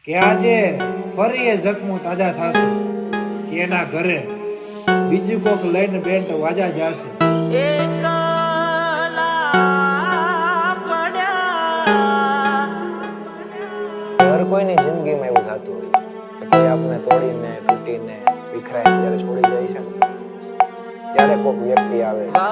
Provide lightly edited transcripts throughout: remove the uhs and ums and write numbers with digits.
કે આજે ફરી એ જખમું તાજા થશે કે એના ઘરે બીજું કોક લઈને બેન્ટ વાજા જશે. હર કોઈની જિંદગીમાં એવું થતું હોય છે કે કોઈ આપણે તોડીને તૂટીને વિખરાઈને જ્યારે છોડી જાય છે ને ત્યારે કોઈક વ્યક્તિ આવે છે.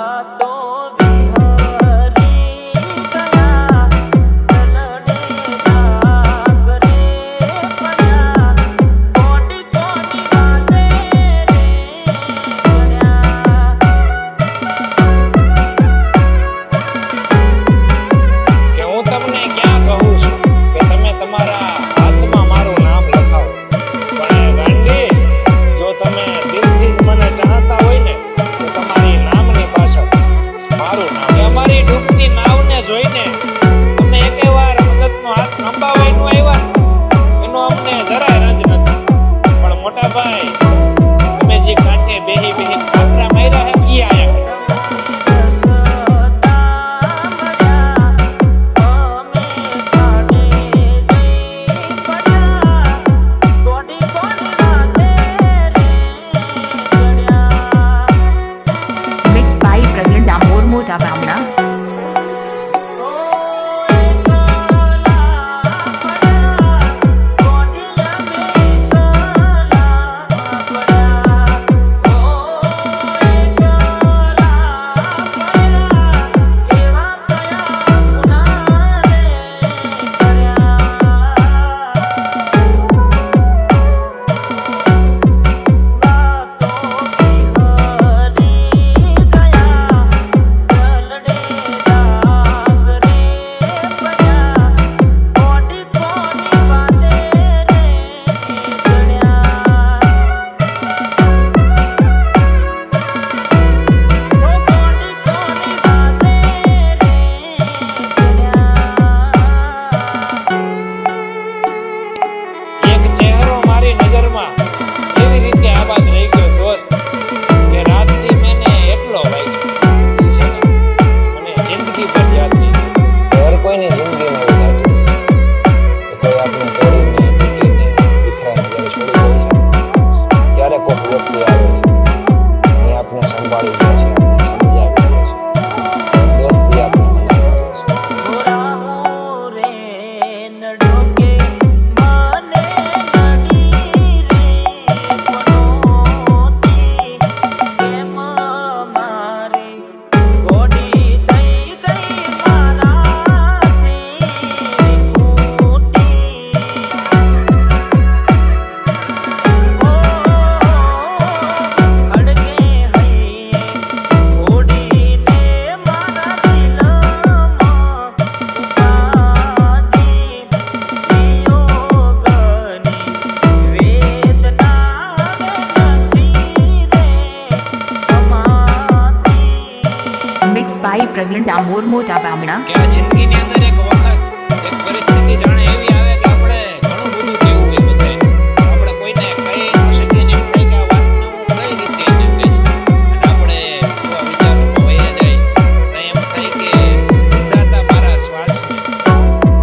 પ્રવીણ ડામોર મોટા બામણા. કે આ જિંદગીની અંદર એક વખત એક પરિસ્થિતિ જાણે એવી આવે કે આપણે ઘણું બધું કહેવું હોય બધાય આપણે કોઈને કહી ન શકીએ ને એમ થાય કે આ વાતને હું કઈ રીતે એને કહીશ અને આપણે એવા વિચારોમાં વહી જાય અને એમ થાય કે રૂંધાતા મારા શ્વાસને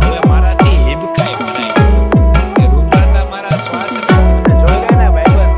હવે મારાથી હિબકાય ભરાય કે રૂંધાતા મારા શ્વાસને જોઈ લે ને ભાઈ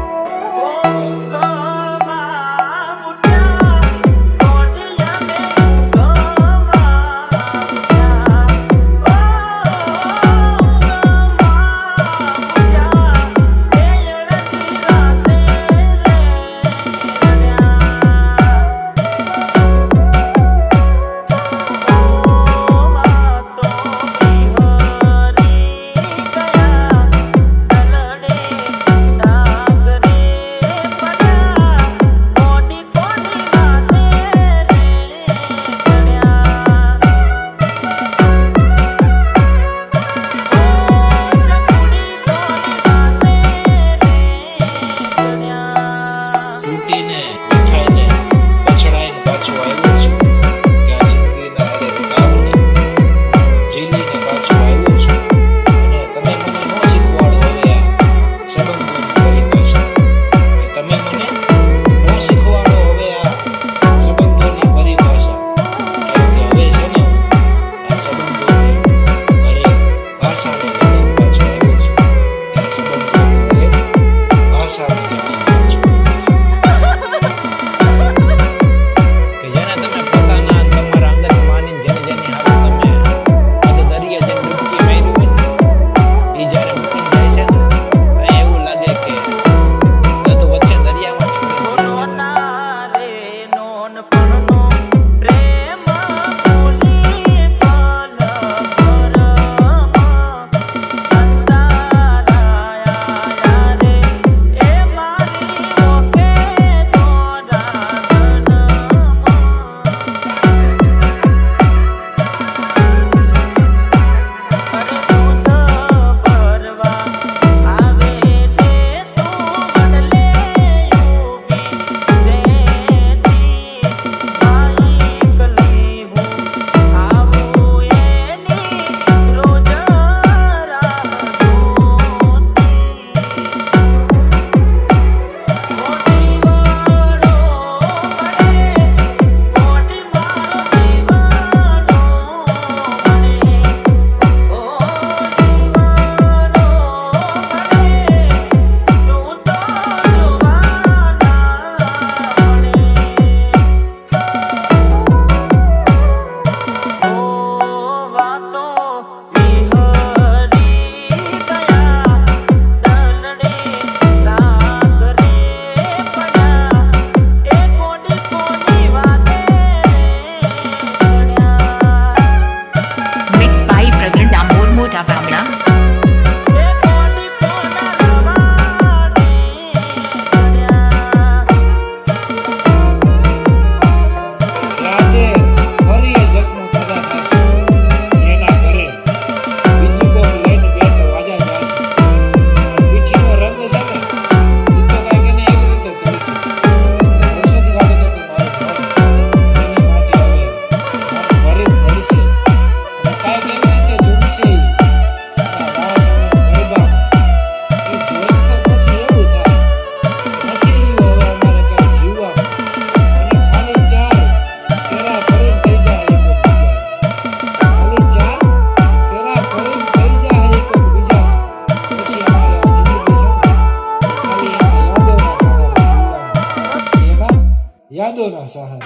અધૂરા સહાય.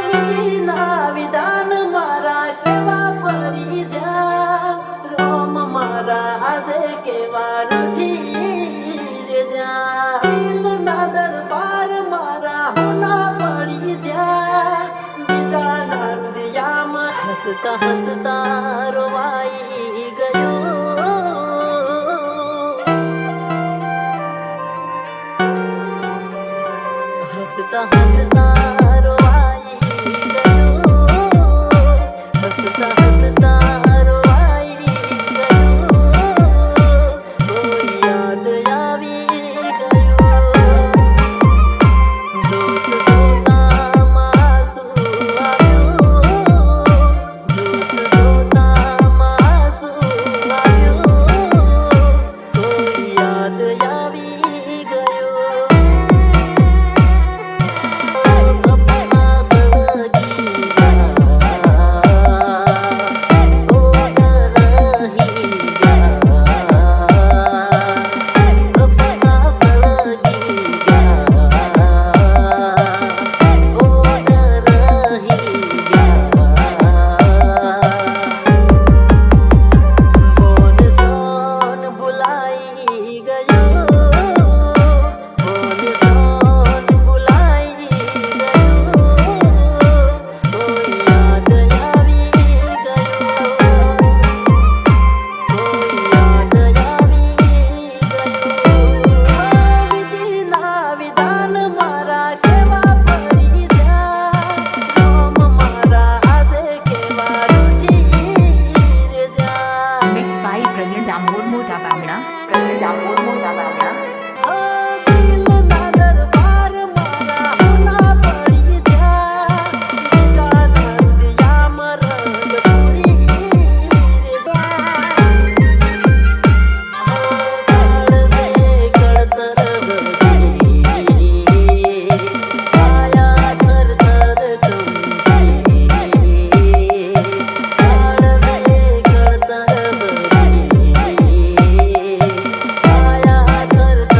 વિધિના વિધાન મારા કેવા પડી જા, રોમ મારા આજે કેવા રૂઠી જા, દિલના દરબાર મારા હોના પડી જા, બીજાના દિયામાં હસતા હસતા રોવાઈ ગયો. હસતા હસતા રોવાઈ ગયો, હસતા હસતા રોવાઈ ગયો, કોઈ યાદ આવી ગયો. જોત જોતામાં આંસુ આવ્યો, જોત જોતામાં આંસુ આવ્યો, કોઈ યાદ આવી ગયો. સપના સળગી ગયા, ઓડ રહી ગયા, સપના સળગી ગયા, ઓડ રહી ગયા. બોન સોન ભુલાઈ ગયો, બોન સોન ભુલાઈ ગયો, કોઈ યાદ આવી ગયો, કોઈ યાદ આવી ગયો. વિધિના વિધાન મારા કેવા પડી જા, રોમ મારા આજે કેવા રૂઠી જા. Mixed by Praveen Damoor Mota Bamna. Praveen Damoor Mota Bamna. દિલના દરબાર મારા હોના પડી જા, બીજાના દિયામાં રંગ પૂરી જા. કળતર બધી આયા થરથર કંપી, કળતર બધી આયા થરથર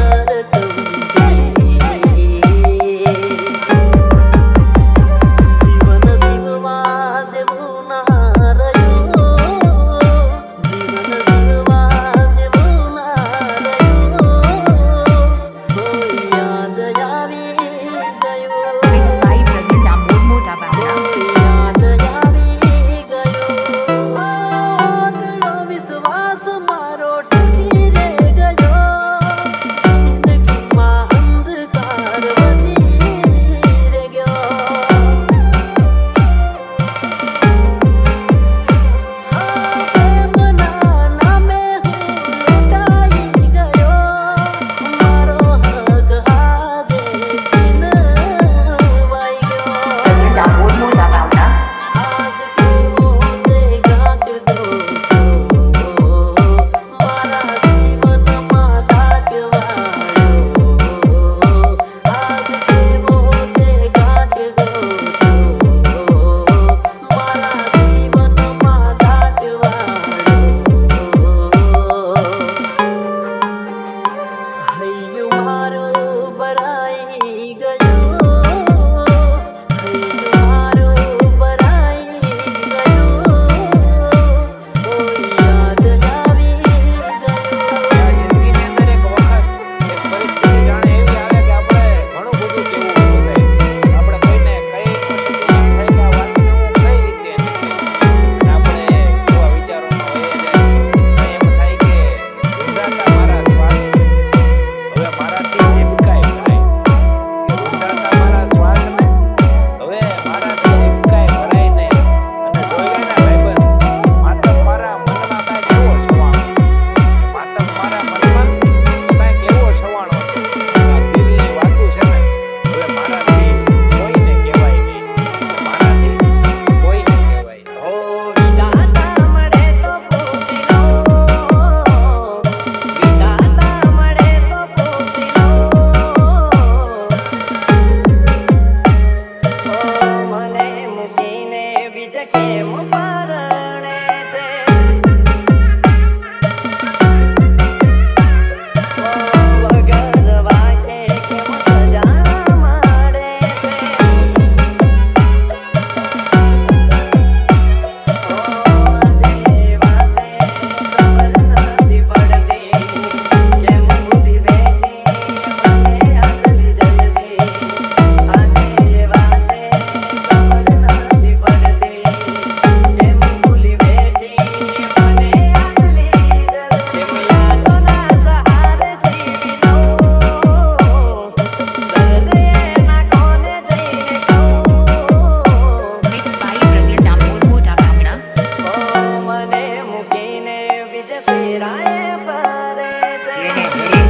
એના ઘરે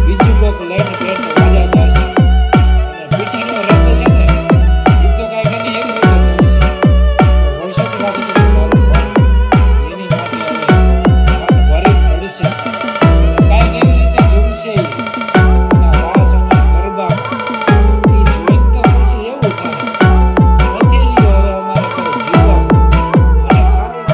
બીજું કોક લઈને બેન વાજા જશે અને પીઠીનો રંગ છે ને એ તો કાંઈક એની એક રીતે ચાલશે. વર્ષોથી લાગે તો મારું મન એની માટે હવે મન ભરી પડશે. કાંઈક એવી રીતે ઝૂમશે ઈ. એના વાસ અને ગરબા એ જોઈને તો પછી એવું થાય નથી રહ્યો હવે અમારે કોઈ જીવવા અને ખાલી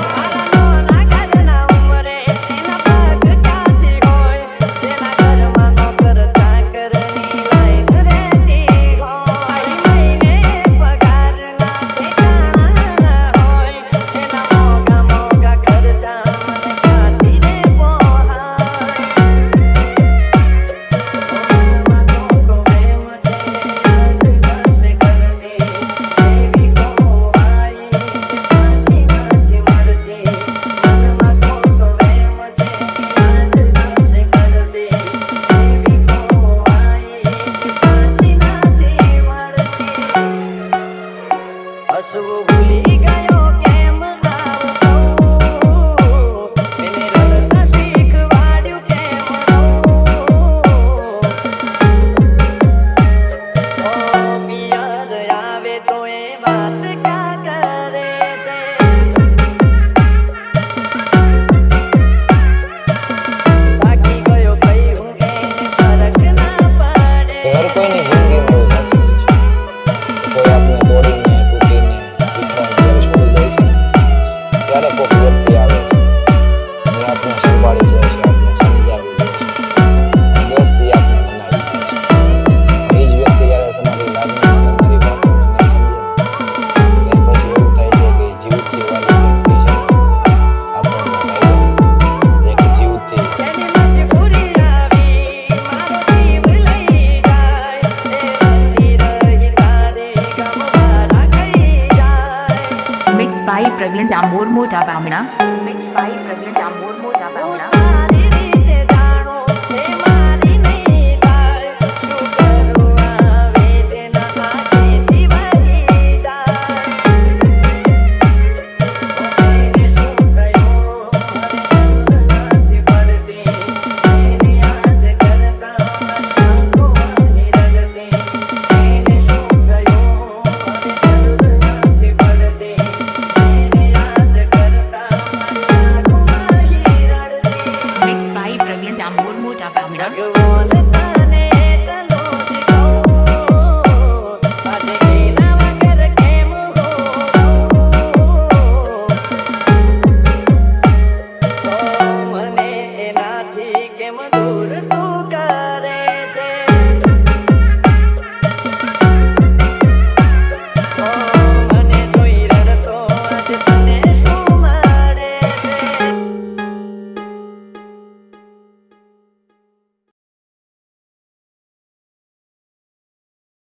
હસવું ભૂલી ગયો કેમ આવતો એને રડતા શીખવાડ્યું કેમ પિયર આવે તો એ વાત કા કરે છે બાકી ગયો કઈ હું એને ફરક ના પડે હર કોઈની જિંદગીમાં એવું થતું હોય છે. કોઈ આપણે તોડીને તૂટીને વિખરાઈને જ્યારે છોડી દે છે ત્યારે કોઈક વ્યક્તિ આવે છે અને આપણે સંભાળી લે છે, આપણે સમજાવી લે છે, દોસ્તી આપણે મનાવી લે છે. એ જ વ્યક્તિ જ્યારે તમારી લાગણી તમારી વાતોને ના સમજે ને ત્યારે પછી એવું થાય છે કે જીવથી વાલી વ્યક્તિ છે આપણને લાગે એક જીવથી એની મજબૂરી આવી મારો જીવ લઈ જાય એથી રહી તારી ગમવારા કઈ જાય Mixed by Praveen Damor Mota Bamna. Mixed by Praveen Damor Mota હું Bamna. સારી રીતે જાણો એ મારી નહીં થાય શું કરું આ વેદના આખેથી વહી જાય એને શું થયું મને નથી પડતી એને યાદ કરતા મારી આંખો વહી રડતી એને શું થયું મને નથી પડતી એને યાદ કરતા મારી આંખો વહી રડતી Mixed by Praveen Damor Mota Bamna. ભગવાન